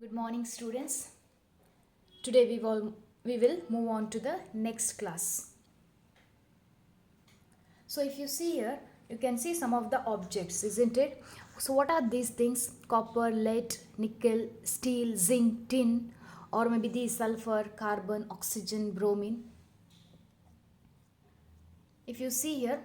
Good morning, students. Today we will move on to the next class. So if you see here, you can see some of the objects, isn't it? So what are these things? Copper, lead, nickel, steel, zinc, tin, or maybe the sulfur, carbon, oxygen, bromine. If you see here,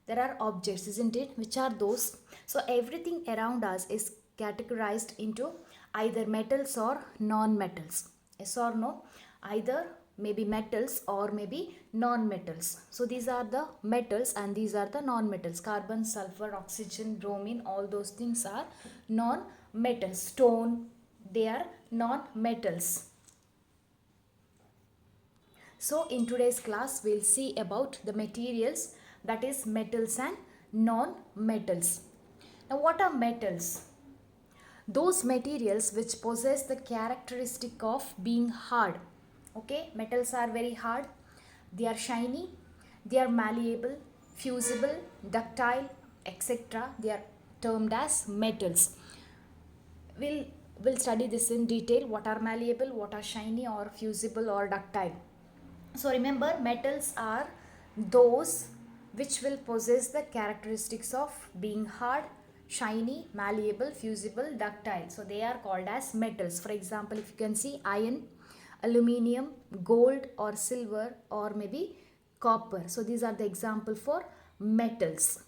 there are objects, isn't it? Which are those? So everything around us is categorized into either metals or non-metals. Yes or no? Either maybe metals or maybe non-metals. So these are the metals and these are the non-metals. Carbon, sulfur, oxygen, bromine, all those things are non-metals. Stone, they are non-metals. So in today's class, we'll see about the materials, that is metals and non-metals. Now what are metals? Those materials which possess the characteristic of being hard. Okay, metals are very hard, they are shiny, they are malleable, fusible, ductile, etc. They are termed as metals. We'll study this in detail, what are malleable, what are shiny or fusible or ductile. So remember, metals are those which will possess the characteristics of being hard, shiny, malleable, fusible, ductile. So they are called as metals. For example, if you can see iron, aluminium, gold or silver or maybe copper. So these are the example for metals.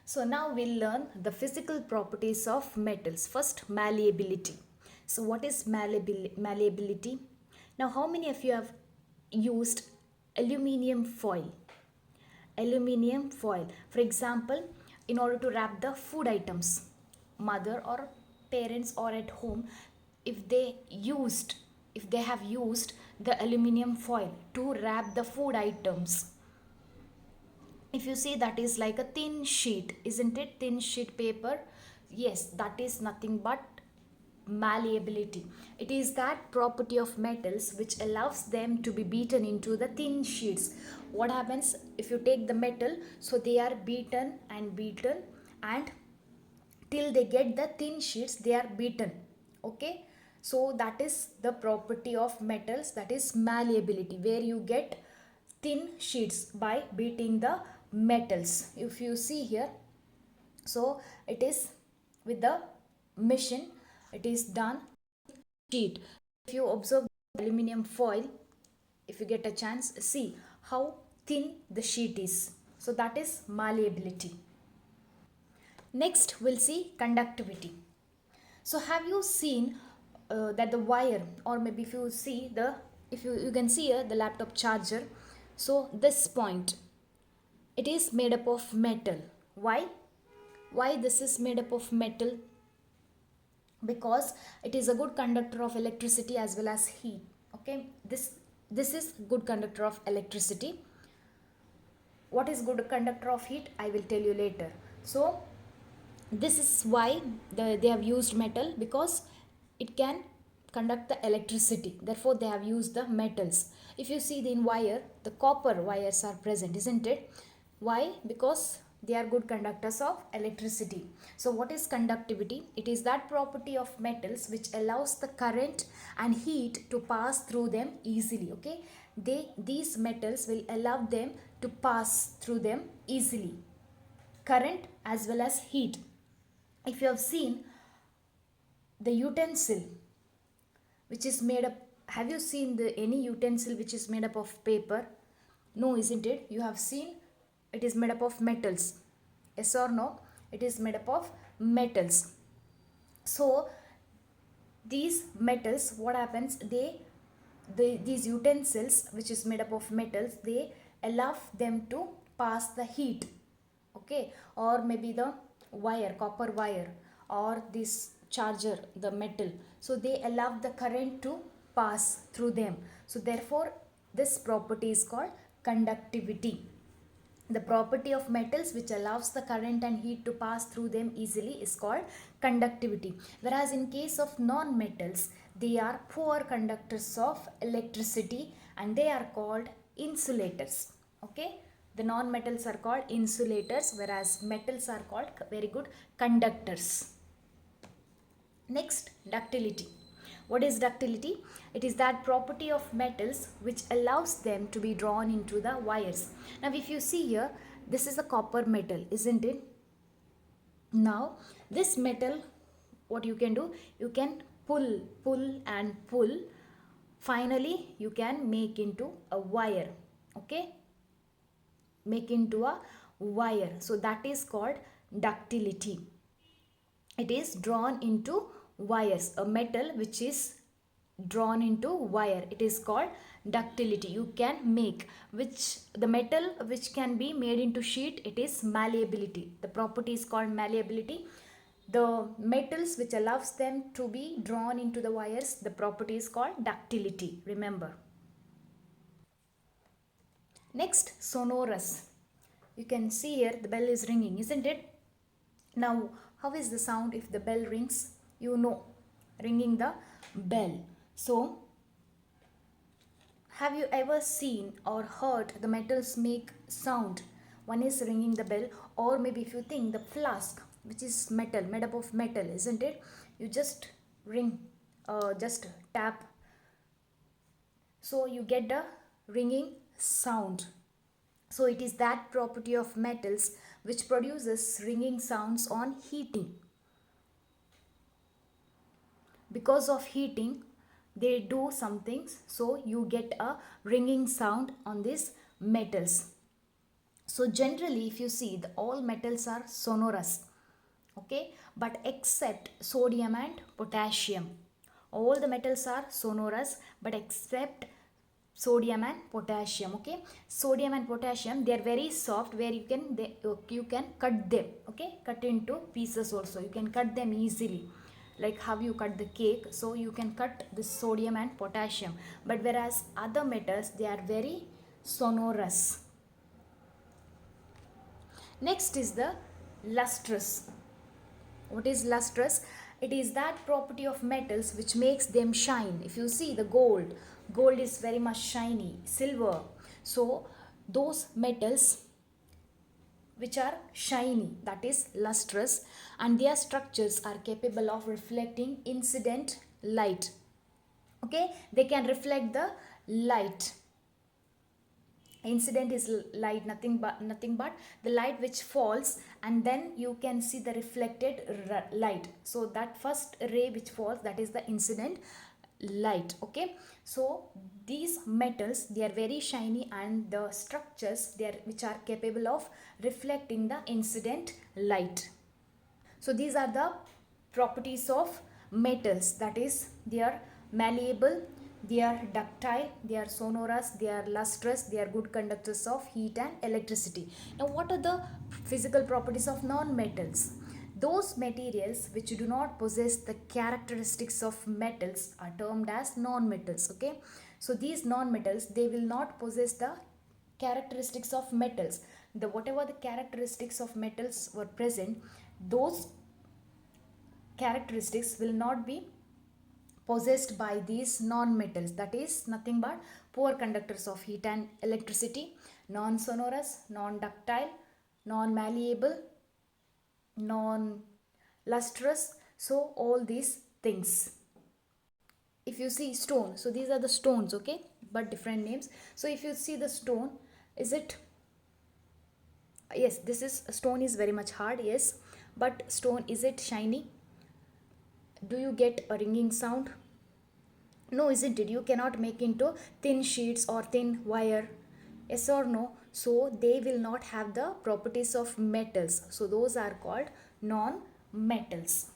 So now we'll learn the physical properties of metals. First, malleability. So what is malleability? Now how many of you have used aluminium foil? Aluminium foil. For example, in order to wrap the food items, mother or parents or at home, if they have used the aluminium foil to wrap the food items, if you see, that is like a thin sheet, isn't it? Thin sheet paper. Yes, that is nothing but malleability. It is that property of metals which allows them to be beaten into the thin sheets. What happens if you take the metal? So they are beaten and till they get the thin sheets, they are beaten. Okay, so that is the property of metals, that is malleability, where you get thin sheets by beating the metals. If you see here, so it is with the machine, it is done sheet. If you observe the aluminum foil, if you get a chance, see how thin the sheet is. So that is malleability. Next we'll see conductivity. So have you seen that the wire, or maybe if you see the, if you can see here the laptop charger. So this point, it is made up of metal. Why this is made up of metal? Because it is a good conductor of electricity as well as heat. Okay, this is good conductor of electricity. What is good conductor of heat? I will tell you later. So this is why they have used metal, because it can conduct the electricity, therefore they have used the metals. If you see in wire, the copper wires are present, isn't it? Why? Because they are good conductors of electricity. So what is conductivity? It is that property of metals which allows the current and heat to pass through them easily. Okay, these metals will allow them to pass through them easily, current as well as heat. If you have seen the utensil which is made up, have you seen the any utensil which is made up of paper? No, isn't it? You have seen it is made up of metals. Yes or no? It is made up of metals. So these metals, what happens, these utensils which is made up of metals, they allow them to pass the heat. Okay, or maybe the wire, copper wire, or this charger, the metal, so they allow the current to pass through them. So therefore this property is called conductivity. The property of metals which allows the current and heat to pass through them easily is called conductivity. Whereas in case of non-metals, they are poor conductors of electricity and they are called insulators. Okay, the non-metals are called insulators, whereas metals are called very good conductors. Next, ductility. What is ductility? It is that property of metals which allows them to be drawn into the wires. Now if you see here, this is a copper metal, isn't it? Now this metal, what you can do, you can pull and pull. Finally you can make into a wire. Okay, make into a wire. So that is called ductility. It is drawn into wires. A metal which is drawn into wire, it is called ductility. You can make, which the metal which can be made into sheet, it is malleability. The property is called malleability. The metals which allows them to be drawn into the wires, the property is called ductility. Remember. Next, sonorous. You can see here the bell is ringing, isn't it? Now how is the sound if the bell rings? You know, ringing the bell. So have you ever seen or heard the metals make sound? One is ringing the bell, or maybe if you think the flask, which is metal, made up of metal, isn't it? You just ring, just tap, so you get the ringing sound. So it is that property of metals which produces ringing sounds on heating. Because of heating, they do some things, so you get a ringing sound on these metals. So generally if you see, all metals are sonorous, okay, but except sodium and potassium. All the metals are sonorous but except sodium and potassium. Okay, sodium and potassium, they are very soft, where you can cut them. Okay, cut into pieces also, you can cut them easily, like how you cut the cake. So you can cut the sodium and potassium, but whereas other metals, they are very sonorous. Next is the lustrous. What is lustrous? It is that property of metals which makes them shine. If you see the gold is very much shiny, silver. So those metals which are shiny, that is lustrous, and their structures are capable of reflecting incident light. Okay, they can reflect the light. Incident is light, nothing but the light which falls, and then you can see the reflected light. So that first ray which falls, that is the incident light. Okay, so these metals, they are very shiny, and the structures, they are which are capable of reflecting the incident light. So these are the properties of metals, that is, they are malleable, they are ductile, they are sonorous, they are lustrous, they are good conductors of heat and electricity. Now what are the physical properties of non-metals? Those materials which do not possess the characteristics of metals are termed as non-metals. Okay, so these non-metals, they will not possess the characteristics of metals. The whatever the characteristics of metals were present, those characteristics will not be possessed by these non-metals. That is nothing but poor conductors of heat and electricity, non-sonorous, non-ductile, non-malleable, non-lustrous. So all these things. If you see stone, so these are the stones, okay, but different names. So if you see the stone, is it, yes, this is, stone is very much hard, yes, but stone, is it shiny? Do you get a ringing sound? No, isn't it? You cannot make into thin sheets or thin wire, yes or no? So they will not have the properties of metals, so those are called non-metals.